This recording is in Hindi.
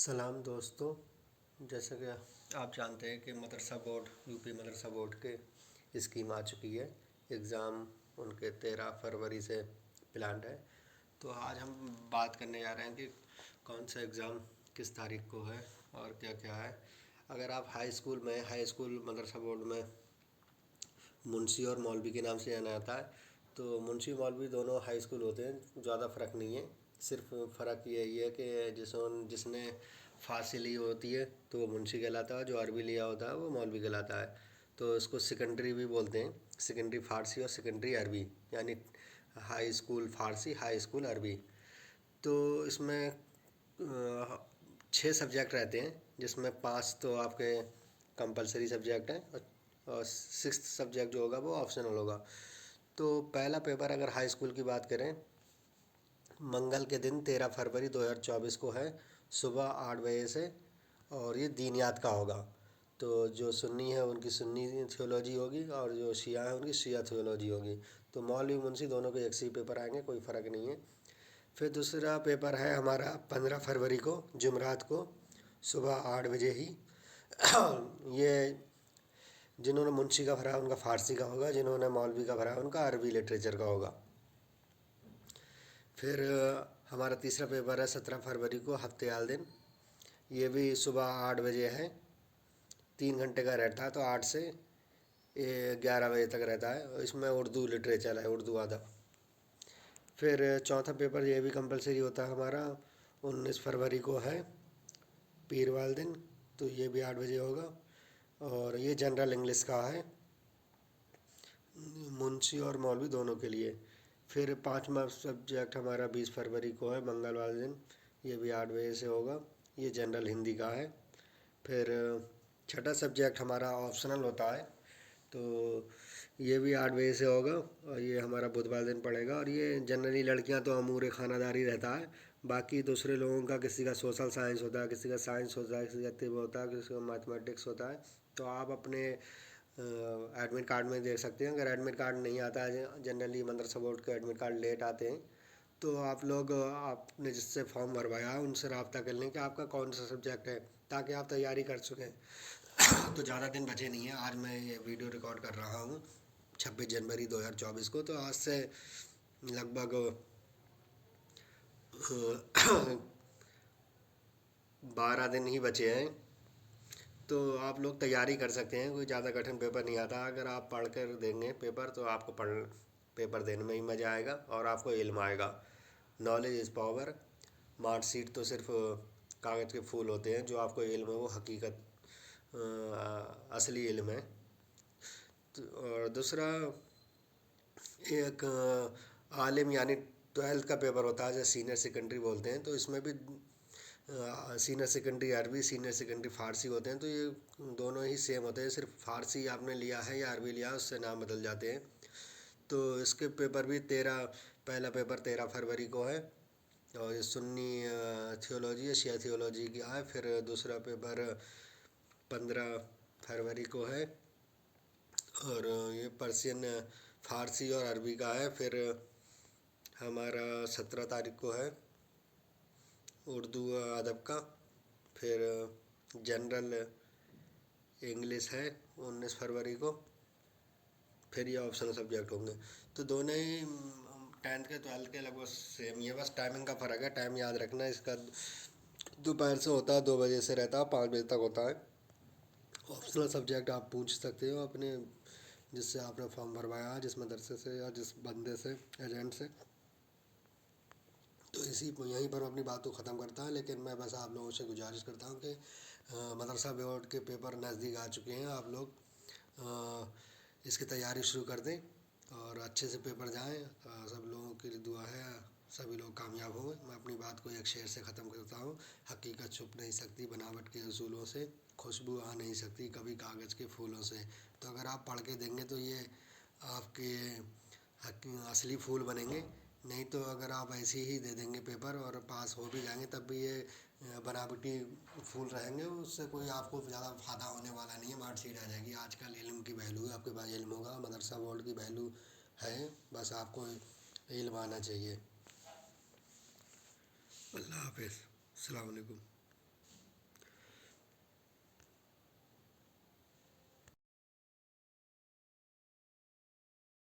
सलाम दोस्तों। जैसा कि आप जानते हैं कि मदरसा बोर्ड यूपी मदरसा बोर्ड के स्कीम आ चुकी है। एग्ज़ाम उनके 13 फरवरी से प्लान्ड है। तो आज हम बात करने जा रहे हैं कि कौन सा एग्ज़ाम किस तारीख को है और क्या क्या है। अगर आप हाई स्कूल मदरसा बोर्ड में मुंशी और मौलवी के नाम से जाना जाता है। तो मुंशी मौलवी दोनों हाई स्कूल होते हैं, ज़्यादा फ़र्क नहीं है। सिर्फ फ़र्क यही है कि जिसने फारसी ली होती है तो वो मुंशी कहलाता है, जो अरबी लिया होता है वो मौलवी कहलाता है। तो इसको सेकेंडरी भी बोलते हैं, सेकेंडरी फ़ारसी और सेकेंडरी अरबी, यानी हाई स्कूल फ़ारसी, हाई स्कूल अरबी। तो इसमें 6 सब्जेक्ट रहते हैं, जिसमें 5 तो आपके कंपलसरी सब्जेक्ट हैं और 6th सब्जेक्ट जो होगा वो ऑप्शनल होगा। तो पहला पेपर अगर हाई स्कूल की बात करें, मंगल के दिन 13 फरवरी 2024 को है, सुबह 8 बजे से, और ये दीनियात का होगा। तो जो सुन्नी है उनकी सुन्नी थियोलॉजी होगी और जो शिया है उनकी शिया थियोलॉजी होगी। तो मौलवी मुंशी दोनों के एक से ही पेपर आएंगे, कोई फ़र्क नहीं है। फिर दूसरा पेपर है हमारा 15 फरवरी को, जुमरात को, सुबह 8 बजे ही। ये जिन्होंने मुंशी का भरा उनका फ़ारसी का होगा, जिन्होंने मौलवी का भरा उनका अरबी लिटरेचर का होगा। फिर हमारा तीसरा पेपर है 17 फरवरी को, हफ्तेयाल दिन। ये भी सुबह 8 बजे है, 3 घंटे का रहता है, तो 8 से 11 बजे तक रहता है। और इसमें उर्दू लिटरेचर है, उर्दू अदब। फिर चौथा पेपर ये भी कंपलसरी होता है हमारा, 19 फरवरी को है, पीर वाले दिन। तो ये भी 8 बजे होगा और ये जनरल इंग्लिश का है, मुंशी और मौलवी दोनों के लिए। फिर पाँचवा सब्जेक्ट हमारा 20 फरवरी को है, मंगलवार दिन। ये भी 8 बजे से होगा, ये जनरल हिंदी का है। फिर छठा सब्जेक्ट हमारा ऑप्शनल होता है, तो ये भी 8 बजे से होगा और ये हमारा बुधवार दिन पड़ेगा। और ये जनरली लड़कियां तो अमूर खानादारी रहता है। बाकी दूसरे लोगों का, किसी का सोशल साइंस होता है, किसी का साइंस होता है, किसी का तिब होता है, किसी का मैथमेटिक्स होता है। तो आप अपने एडमिट कार्ड में देख सकते हैं। अगर एडमिट कार्ड नहीं आता है, जनरली मदरसा बोर्ड के एडमिट कार्ड लेट आते हैं, तो आप लोग आपने जिससे फॉर्म भरवाया है उनसे रब्ता कर लें कि आपका कौन सा सब्जेक्ट है, ताकि आप तैयारी कर सकें। तो ज़्यादा दिन बचे नहीं हैं। आज मैं ये वीडियो रिकॉर्ड कर रहा हूँ 26 जनवरी 2024 को, तो आज से लगभग 12 दिन ही बचे हैं। तो आप लोग तैयारी कर सकते हैं, कोई ज़्यादा कठिन पेपर नहीं आता। अगर आप पढ़ कर देंगे पेपर तो आपको पेपर देने में ही मज़ा आएगा और आपको इल्म आएगा। Knowledge is power. मार्कशीट तो सिर्फ कागज़ के फूल होते हैं, जो आपको इल्म है वो हकीकत, असली इल्म है। तो और दूसरा एक आलिम, यानी 12th का पेपर होता है, जैसे सीनियर सेकेंडरी बोलते हैं। तो इसमें भी सीनियर सेकेंडरी अरबी, सीनियर सेकेंडरी फ़ारसी होते हैं। तो ये दोनों ही सेम होते हैं, सिर्फ फ़ारसी आपने लिया है या अरबी लिया है उससे नाम बदल जाते हैं। तो इसके पेपर भी पहला पेपर 13 फरवरी को है और ये सुन्नी थियोलॉजी या शिया थियोलॉजी का है। फिर दूसरा पेपर 15 फरवरी को है और ये पर्शियन, फ़ारसी और अरबी का है। फिर हमारा 17 तारीख को है उर्दू अदब का। फिर जनरल इंग्लिश है 19 फरवरी को। फिर ये ऑप्शनल सब्जेक्ट होंगे। तो दोनों ही 10th के 12th के लगभग सेम ही है, बस टाइमिंग का फ़र्क है। टाइम याद रखना, इसका दोपहर से होता है, 2 बजे से रहता है, 5 बजे तक होता है। ऑप्शनल सब्जेक्ट आप पूछ सकते हो अपने, जिससे आपने फॉर्म भरवाया, जिस मदरसे से या जिस बंदे से, एजेंट से। तो यहीं पर अपनी बात को ख़त्म करता है। लेकिन मैं बस आप लोगों से गुजारिश करता हूँ कि मदरसा बोर्ड के पेपर नज़दीक आ चुके हैं, आप लोग इसकी तैयारी शुरू कर दें और अच्छे से पेपर जाएं। सब लोगों की दुआ है, सभी लोग कामयाब होंगे। मैं अपनी बात को एक शेर से ख़त्म करता हूँ, हकीकत छुप नहीं सकती बनावट के असूलों से, खुशबू आ नहीं सकती कभी कागज़ के फूलों से। तो अगर आप पढ़ के देंगे तो ये आपके असली फूल बनेंगे। नहीं तो अगर आप ऐसे ही दे देंगे पेपर और पास हो भी जाएंगे, तब भी ये बनावटी फूल रहेंगे, उससे कोई आपको ज़्यादा फ़ायदा होने वाला नहीं है। मार्कशीट आ जाएगी। आजकल इल्म की वैल्यू है, आपके पास इल्म होगा, मदरसा बोर्ड की वैल्यू है, बस आपको इल्म आना चाहिए। अल्लाह हाफिज़, अस्सलाम वालेकुम।